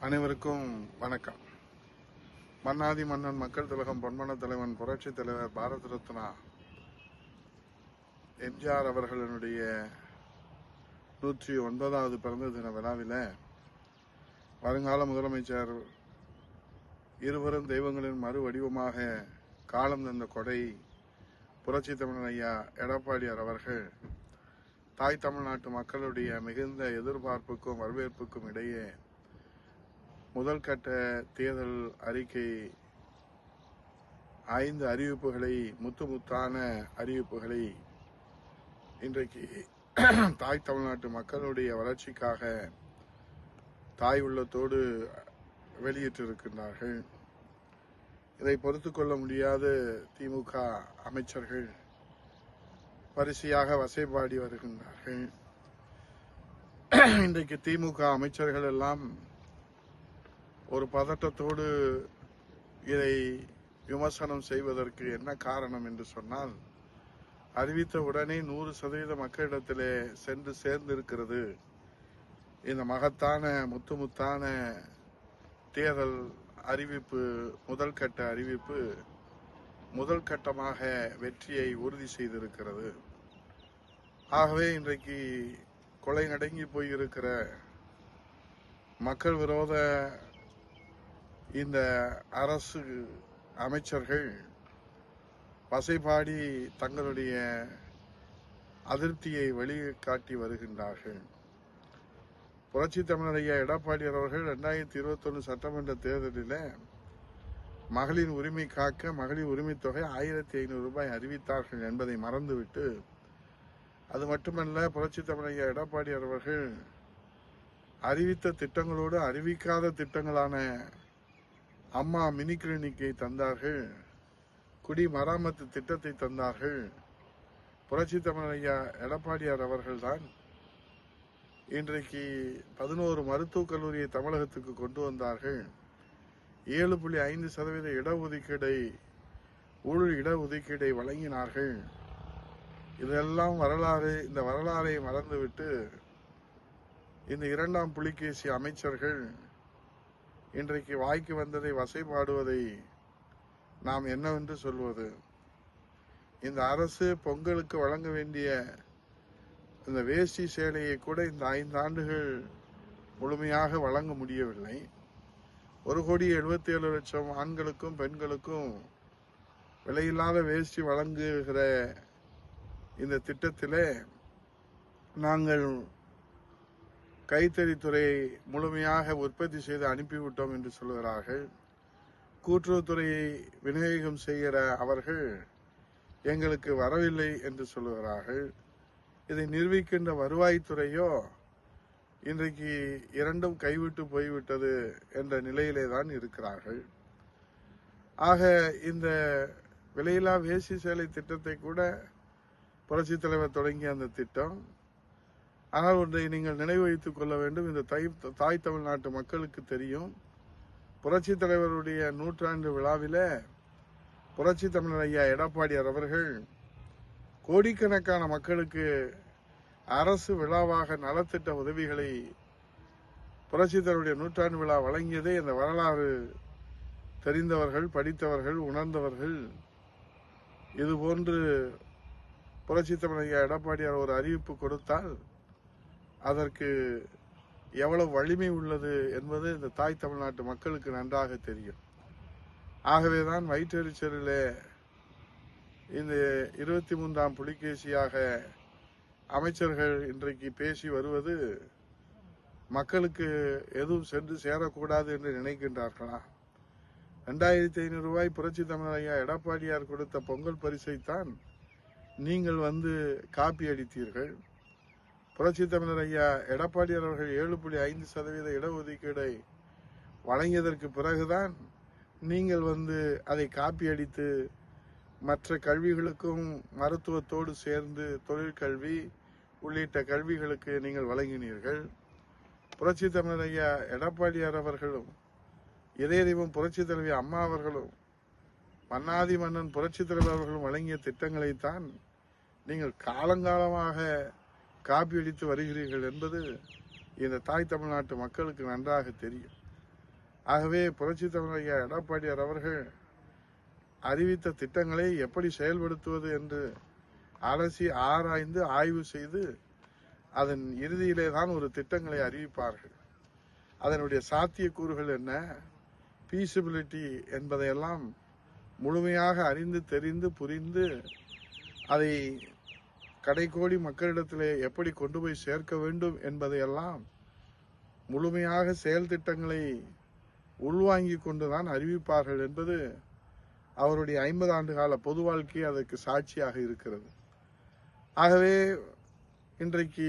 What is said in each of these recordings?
அனைவருக்கும் வணக்கம். மன்னாதி மன்னன் மக்கள் திலகம் பொன்மன தலைவன் புரட்சி தலைவர் பாரத ரத்னா எம்ஜிஆர் அவர்களுடைய 109வது பிறந்த தின விழாவில் வருங்கால முதலமைச்சர் இருவரும் தெய்வங்களின் மறு வடிவமாக காலம் தந்த கொடை புரட்சி தமிழன் ஐயா எடப்பாடியார் அவர்கள் தாய் தமிழ்நாட்டு மக்களுடைய மிகுந்த எதிர்பார்ப்புக்கும் வரவேற்புக்கும் இடையே முதல் கட்ட தேர்தல் அறிக்கை 5 அறிவிப்புகளை முத்தான அறிவிப்புகளை இன்றைக்கு தாய் தமிழ்நாட்டு மக்களுடைய வளர்ச்சிக்காக தாய் உள்ளத்தோடு வெளியிட்டிருக்கின்றார்கள். இதை பொறுத்து கொள்ள முடியாத திமுக அமைச்சர்கள் வரிசையாக வசைபாடி வருகின்றார்கள். இன்றைக்கு திமுக அமைச்சர்கள் எல்லாம் ஒரு பதட்டத்தோடு இதை விமர்சனம் செய்வதற்கு என்ன காரணம் என்று சொன்னால், அறிவித்த உடனே 100% மக்களிடத்திலே சென்று சேர்ந்திருக்கிறது இந்த மகத்தான முத்தான தேர்தல் அறிவிப்பு. முதல் கட்ட அறிவிப்பு முதல் கட்டமாக வெற்றியை உறுதி செய்திருக்கிறது. ஆகவே இன்றைக்கு கொலை நடுங்கி போயிருக்கிற மக்கள் விரோத இந்த அரசு அமைச்சர்கள் வசைபாடி தங்களுடைய அதிருப்தியை வெளிக்காட்டி வருகின்றார்கள். புரட்சி தமிழர் ஐயா எடப்பாடியார் அவர்கள் 2021 சட்டமன்ற தேர்தலில் மகளிர் உரிமை காக்க மகளிர் உரிமை தொகை 1500 ரூபாய் அறிவித்தார்கள் என்பதை மறந்துவிட்டு, அது மட்டுமல்ல, புரட்சி தமிழர் ஐயா எடப்பாடியார் அவர்கள் அறிவித்த திட்டங்களோடு அறிவிக்காத திட்டங்களான அம்மா மினி கிளினிக்கை தந்தார்கள், குடி மராமத்து திட்டத்தை தந்தார்கள். புரட்சி தமிழர் ஐயா எடப்பாடியார் அவர்கள்தான் இன்றைக்கு 11 மருத்துவக் கல்லூரியை தமிழகத்துக்கு கொண்டு வந்தார்கள். 7.5% இடஒதுக்கீடை ஊழல் இடஒதுக்கீடை வழங்கினார்கள். இதெல்லாம் வரலாறு. இந்த வரலாறை மறந்துவிட்டு இந்த 2ஆம் புலிகேசி அமைச்சர்கள் இன்றைக்கு வாய்க்கு வந்ததை வசைபாடுவதை நாம் என்னவென்று சொல்வது? இந்த அரசு பொங்கலுக்கு வழங்க வேண்டிய இந்த வேஷ்டி சேலையை கூட இந்த 5 ஆண்டுகள் முழுமையாக வழங்க முடியவில்லை. 1,77,00,000 ஆண்களுக்கும் பெண்களுக்கும் விலையில்லாத வேஷ்டி வழங்குகிற இந்த திட்டத்திலே நாங்கள் கைத்தறித்துறையை முழுமையாக உற்பத்தி செய்து அனுப்பிவிட்டோம் என்று சொல்கிறார்கள். கூட்டுறவுத்துறையை விநியோகம் செய்கிற அவர்கள் எங்களுக்கு வரவில்லை என்று சொல்லுகிறார்கள். இதை நிரூபிக்கின்ற வருவாய்த்துறையோ இன்றைக்கு இரண்டும் கைவிட்டு போய்விட்டது என்ற நிலையிலே தான் இருக்கிறார்கள். ஆக இந்த விலையில்லா வேஷ்டி சேலை திட்டத்தை கூட புரட்சி தலைவர் தொடங்கிய அந்த திட்டம். ஆனால் ஒன்றை நீங்கள் நினைவு வைத்துக் கொள்ள வேண்டும். இந்த தாய் தமிழ்நாட்டு மக்களுக்கு தெரியும், புரட்சி தலைவருடைய 100ஆண்டு விழாவில புரட்சி தமிழர் ஐயா எடப்பாடியார் அவர்கள் கோடிக்கணக்கான மக்களுக்கு அரசு விழாவாக நலத்திட்ட உதவிகளை புரட்சி தலைவருடைய 100ஆண்டு விழா வழங்கியதே இந்த வரலாறு தெரிந்தவர்கள், படித்தவர்கள், உணர்ந்தவர்கள். இதுபோன்று புரட்சி தமிழர் ஐயா எடப்பாடியார் ஒரு அறிவிப்பு கொடுத்தால் அதற்கு எவ்வளவு வலிமை உள்ளது என்பது இந்த தாய் தமிழ்நாட்டு மக்களுக்கு நன்றாக தெரியும். ஆகவேதான் வயிற்றெரிச்சலிலே இந்த 23ஆம் புலிகேசியாக அமைச்சர்கள் இன்றைக்கு பேசி வருவது மக்களுக்கு எதுவும் சென்று சேரக்கூடாது என்று நினைக்கின்றார்களா? 2500 ரூபாய் புரட்சி தமிழர் ஐயா எடப்பாடியார் கொடுத்த பொங்கல் பரிசைத்தான் நீங்கள் காப்பி அடித்தீர்கள். புரட்சி தமிழர் ஐயா எடப்பாடியார் அவர்கள் 7.5% இடஒதுக்கீடை வழங்கியதற்கு பிறகுதான் நீங்கள் அதை காப்பி அடித்து மற்ற கல்விகளுக்கும் மருத்துவத்தோடு சேர்ந்து தொழிற்கல்வி உள்ளிட்ட கல்விகளுக்கு நீங்கள் வழங்கினீர்கள். புரட்சி தமிழர் ஐயா எடப்பாடியார் அவர்களும் இதய தெய்வம் புரட்சி தலைவி அம்மா அவர்களும் மன்னாதி மன்னன் புரட்சி தலைவர் அவர்களும் வழங்கிய திட்டங்களைத்தான் நீங்கள் காலங்காலமாக காப்பி அடித்து வருகிறீர்கள் என்பது இந்த தாய் தமிழ்நாட்டு மக்களுக்கு நன்றாக தெரியும். ஆகவே புரட்சி தலைவர் ஐயா எடப்பாடியார் அவர்கள் அறிவித்த திட்டங்களை எப்படி செயல்படுத்துவது என்று அலசி ஆராய்ந்து ஆய்வு செய்து அதன் இறுதியிலே தான் ஒரு திட்டங்களை அறிவிப்பார்கள். அதனுடைய சாத்தியக்கூறுகள் என்ன, பீசிபிலிட்டி என்பதையெல்லாம் முழுமையாக அறிந்து தெரிந்து புரிந்து அதை கடைக்கோடி மக்களிடத்திலே எப்படி கொண்டு போய் சேர்க்க வேண்டும் என்பதையெல்லாம் முழுமையாக செயல் திட்டங்களை உள்வாங்கிக் கொண்டுதான் அறிவிப்பார்கள் என்பது அவருடைய 50 ஆண்டு கால பொது வாழ்க்கை அதற்கு சாட்சியாக இருக்கிறது. ஆகவே இன்றைக்கு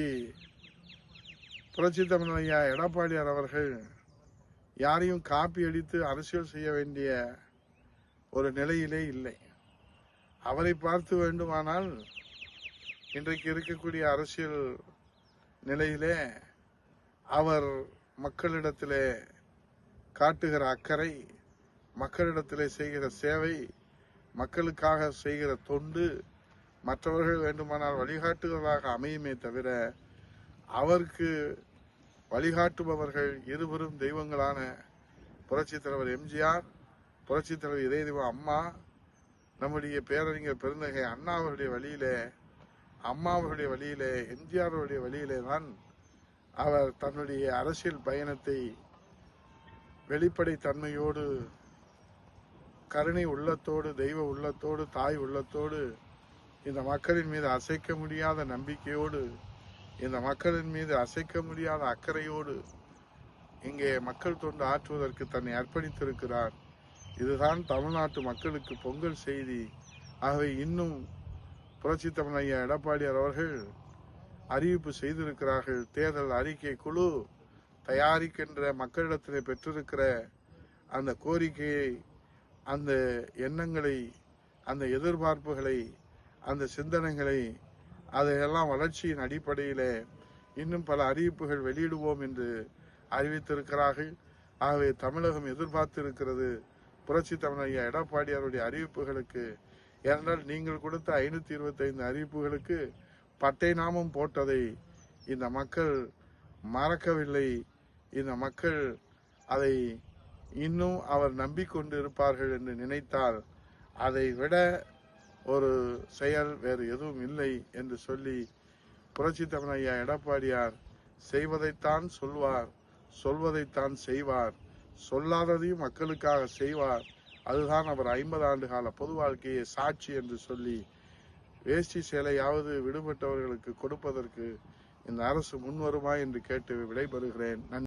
புரட்சி தமிழர் ஐயா எடப்பாடியார் அவர்கள் யாரையும் காப்பி அடித்து அரசியல் செய்ய வேண்டிய ஒரு நிலையிலே இல்லை. அவரை பார்த்து வேண்டுமானால் இன்றைக்கு இருக்கக்கூடிய அரசியல் நிலையிலே அவர் மக்களிடத்திலே காட்டுகிற அக்கறை, மக்களிடத்திலே செய்கிற சேவை, மக்களுக்காக செய்கிற தொண்டு மற்றவர்கள் வேண்டுமானால் வழிகாட்டுவதாக அமையுமே தவிர அவருக்கு வழிகாட்டுபவர்கள் இருவரும் தெய்வங்களான புரட்சி தலைவர் எம்ஜிஆர், புரட்சி தலைவர் இதய தெய்வம் அம்மா, நம்முடைய பேரறிஞர் பெருந்தகை அண்ணா அவருடைய வழியிலே, அம்மா அவருடைய வழியிலே, எம்ஜிஆர் அவருடைய வழியிலே தான் அவர் தன்னுடைய அரசியல் பயணத்தை வெளிப்படை தன்மையோடு, கருணை உள்ளத்தோடு, தெய்வ உள்ளத்தோடு, தாய் உள்ளத்தோடு, இந்த மக்களின் மீது அசைக்க முடியாத நம்பிக்கையோடு, இந்த மக்களின் மீது அசைக்க முடியாத அக்கறையோடு இங்கே மக்கள் தொண்டு ஆற்றுவதற்கு தன்னை அர்ப்பணித்திருக்கிறார். இதுதான் தமிழ்நாட்டு மக்களுக்கு பொங்கல் செய்தி. ஆகவே இன்னும் புரட்சி தமிழர் ஐயா எடப்பாடியார் அவர்கள் அறிவிப்பு செய்திருக்கிறார்கள். தேர்தல் அறிக்கை குழு தயாரிக்கின்ற மக்களிடத்திலே பெற்றிருக்கிற அந்த கோரிக்கையை, அந்த எண்ணங்களை, அந்த எதிர்பார்ப்புகளை, அந்த சிந்தனைகளை, அதையெல்லாம் வளர்ச்சியின் அடிப்படையிலே இன்னும் பல அறிவிப்புகள் வெளியிடுவோம் என்று அறிவித்திருக்கிறார்கள். ஆகவே தமிழகம் எதிர்பார்த்திருக்கிறது புரட்சி தமிழர் ஐயா எடப்பாடியாருடைய அறிவிப்புகளுக்கு. ஏனென்றால் நீங்கள் கொடுத்த 525 அறிவிப்புகளுக்கு பட்டை நாமம் போட்டதை இந்த மக்கள் மறக்கவில்லை. இந்த மக்கள் அதை இன்னும் அவர் நம்பிக்கொண்டு இருப்பார்கள் என்று நினைத்தால் அதை விட ஒரு செயல் வேறு எதுவும் இல்லை என்று சொல்லி புரட்சி தமிழர் ஐயா எடப்பாடியார் செய்வதைத்தான் சொல்வார், சொல்வதைத்தான் செய்வார், சொல்லாததையும் மக்களுக்காக செய்வார். அதுதான் அவர் 50 ஆண்டு கால பொது வாழ்க்கையை சாட்சி என்று சொல்லி வேஷ்டி சேலையாவது விடுபட்டவர்களுக்கு கொடுப்பதற்கு இந்த அரசு முன்வருமா என்று கேட்டு விடைபெறுகிறேன். நன்றி.